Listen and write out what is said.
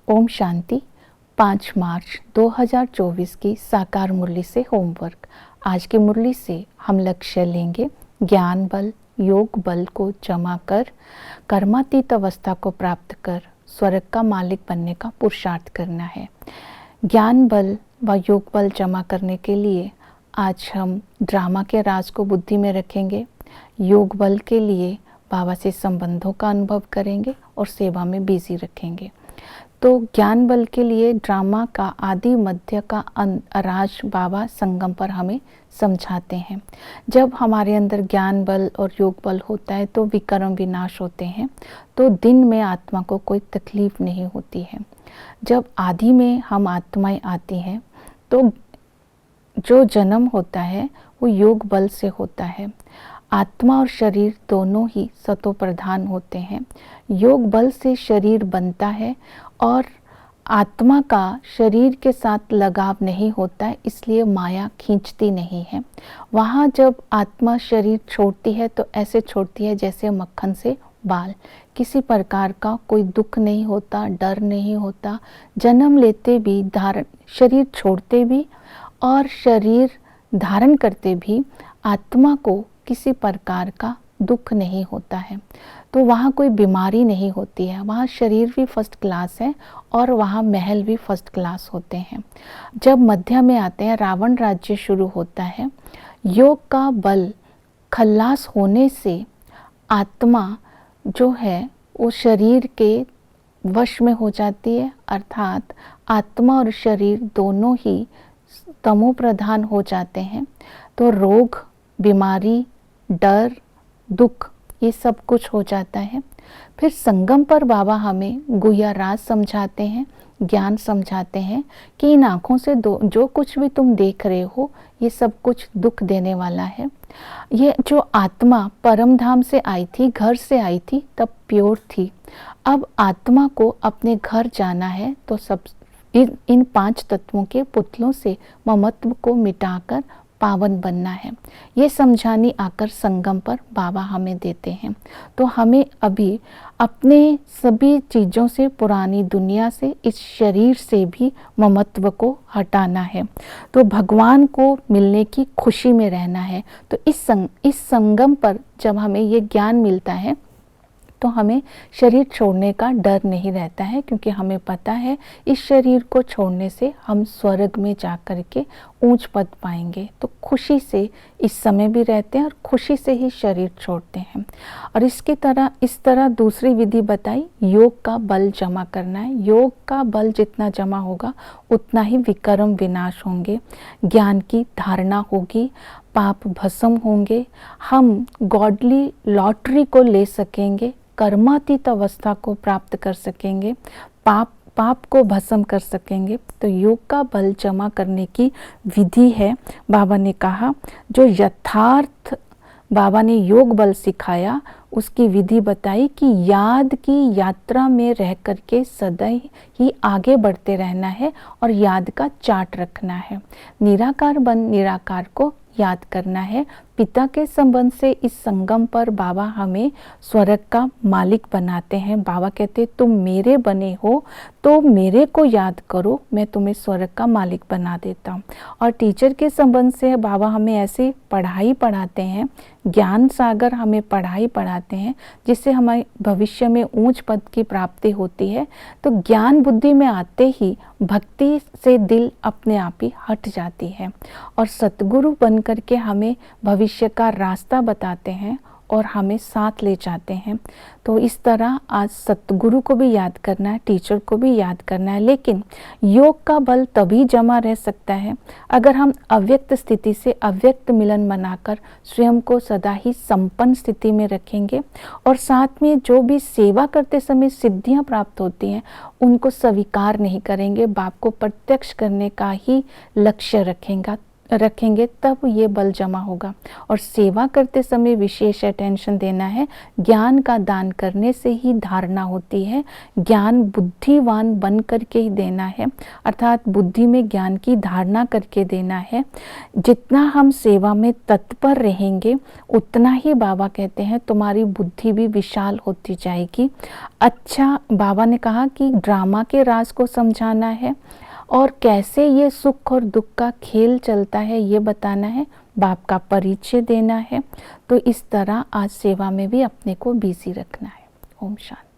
ओम शांति। 5 मार्च 2024 की साकार मुरली से होमवर्क। आज की मुरली से हम लक्ष्य लेंगे ज्ञान बल, योग बल को जमा कर कर्मातीत अवस्था को प्राप्त कर स्वर्ग का मालिक बनने का पुरुषार्थ करना है। ज्ञान बल व योग बल जमा करने के लिए आज हम ड्रामा के राज को बुद्धि में रखेंगे। योग बल के लिए बाबा से संबंधों का अनुभव करेंगे और सेवा में बिजी रखेंगे। तो ज्ञान बल के लिए ड्रामा का आदि मध्य का राज बाबा संगम पर हमें समझाते हैं। जब हमारे अंदर ज्ञान बल और योग बल होता है तो विकर्म विनाश होते हैं, तो दिन में आत्मा को कोई तकलीफ नहीं होती है। जब आदि में हम आत्माएं आती हैं तो जो जन्म होता है वो योग बल से होता है। आत्मा और शरीर दोनों ही सतो प्रधान होते हैं। योग बल से शरीर बनता है और आत्मा का शरीर के साथ लगाव नहीं होता है, इसलिए माया खींचती नहीं है। वहाँ जब आत्मा शरीर छोड़ती है तो ऐसे छोड़ती है जैसे मक्खन से बाल। किसी प्रकार का कोई दुख नहीं होता, डर नहीं होता। जन्म लेते भी, शरीर छोड़ते भी और शरीर धारण करते भी आत्मा को किसी प्रकार का दुख नहीं होता है। तो वहाँ कोई बीमारी नहीं होती है। वहाँ शरीर भी फर्स्ट क्लास है और वहाँ महल भी फर्स्ट क्लास होते हैं। जब मध्य में आते हैं, रावण राज्य शुरू होता है। योग का बल खल्लास होने से आत्मा जो है वो शरीर के वश में हो जाती है, अर्थात आत्मा और शरीर दोनों ही तमो प्रधान हो जाते हैं। तो रोग, बीमारी, डर, दुख ये सब कुछ हो जाता है। फिर संगम पर बाबा हमें गुह्य राज समझाते हैं, ज्ञान समझाते हैं कि इन आँखों से जो कुछ भी तुम देख रहे हो ये सब कुछ दुख देने वाला है। ये जो आत्मा परम धाम से आई थी, घर से आई थी, तब प्योर थी। अब आत्मा को अपने घर जाना है तो सब इन 5 तत्वों के पुतलों से ममत्व को मिटाकर पावन बनना है। ये समझानी आकर संगम पर बाबा हमें देते हैं। तो हमें अभी अपने सभी चीज़ों से, पुरानी दुनिया से, इस शरीर से भी ममत्व को हटाना है। तो भगवान को मिलने की खुशी में रहना है। तो इस संगम पर जब हमें ये ज्ञान मिलता है तो हमें शरीर छोड़ने का डर नहीं रहता है, क्योंकि हमें पता है इस शरीर को छोड़ने से हम स्वर्ग में जा कर के ऊंच पद पाएंगे। तो खुशी से इस समय भी रहते हैं और खुशी से ही शरीर छोड़ते हैं। और इस तरह दूसरी विधि बताई, योग का बल जमा करना है। योग का बल जितना जमा होगा उतना ही विकर्म विनाश होंगे, ज्ञान की धारणा होगी, पाप भस्म होंगे, हम गॉडली लॉटरी को ले सकेंगे, कर्मातीत अवस्था को प्राप्त कर सकेंगे, पाप को भस्म कर सकेंगे। तो योग का बल जमा करने की विधि है। बाबा ने कहा जो यथार्थ बाबा ने योग बल सिखाया उसकी विधि बताई कि याद की यात्रा में रह करके सदा ही आगे बढ़ते रहना है और याद का चार्ट रखना है। निराकार बन निराकार को याद करना है। पिता के संबंध से इस संगम पर बाबा हमें स्वर्ग का मालिक बनाते हैं। बाबा कहते तुम मेरे बने हो तो मेरे को याद करो, मैं तुम्हें स्वर्ग का मालिक बना देता हूँ। और टीचर के संबंध से बाबा हमें ऐसे पढ़ाई पढ़ाते हैं, ज्ञान सागर हमें पढ़ाई पढ़ाते हैं जिससे हमारे भविष्य में ऊंच पद की प्राप्ति होती है। तो ज्ञान बुद्धि में आते ही भक्ति से दिल अपने आप ही हट जाती है और सतगुरु बन करके हमें भविष्य का रास्ता बताते हैं और हमें साथ ले जाते हैं। तो इस तरह आज सतगुरु को भी याद करना है, टीचर को भी याद करना है। लेकिन योग का बल तभी जमा रह सकता है अगर हम अव्यक्त स्थिति से अव्यक्त मिलन मनाकर स्वयं को सदा ही संपन्न स्थिति में रखेंगे और साथ में जो भी सेवा करते समय सिद्धियां प्राप्त होती हैं उनको स्वीकार नहीं करेंगे, बाप को प्रत्यक्ष करने का ही लक्ष्य रखेंगे तब ये बल जमा होगा। और सेवा करते समय विशेष अटेंशन देना है। ज्ञान का दान करने से ही धारणा होती है। ज्ञान बुद्धिवान बन करके ही देना है, अर्थात बुद्धि में ज्ञान की धारणा करके देना है। जितना हम सेवा में तत्पर रहेंगे उतना ही बाबा कहते हैं तुम्हारी बुद्धि भी विशाल होती जाएगी। अच्छा, बाबा ने कहा कि ड्रामा के राज को समझाना है और कैसे ये सुख और दुख का खेल चलता है ये बताना है, बाप का परिचय देना है। तो इस तरह आज सेवा में भी अपने को बिजी रखना है। ओम शांति।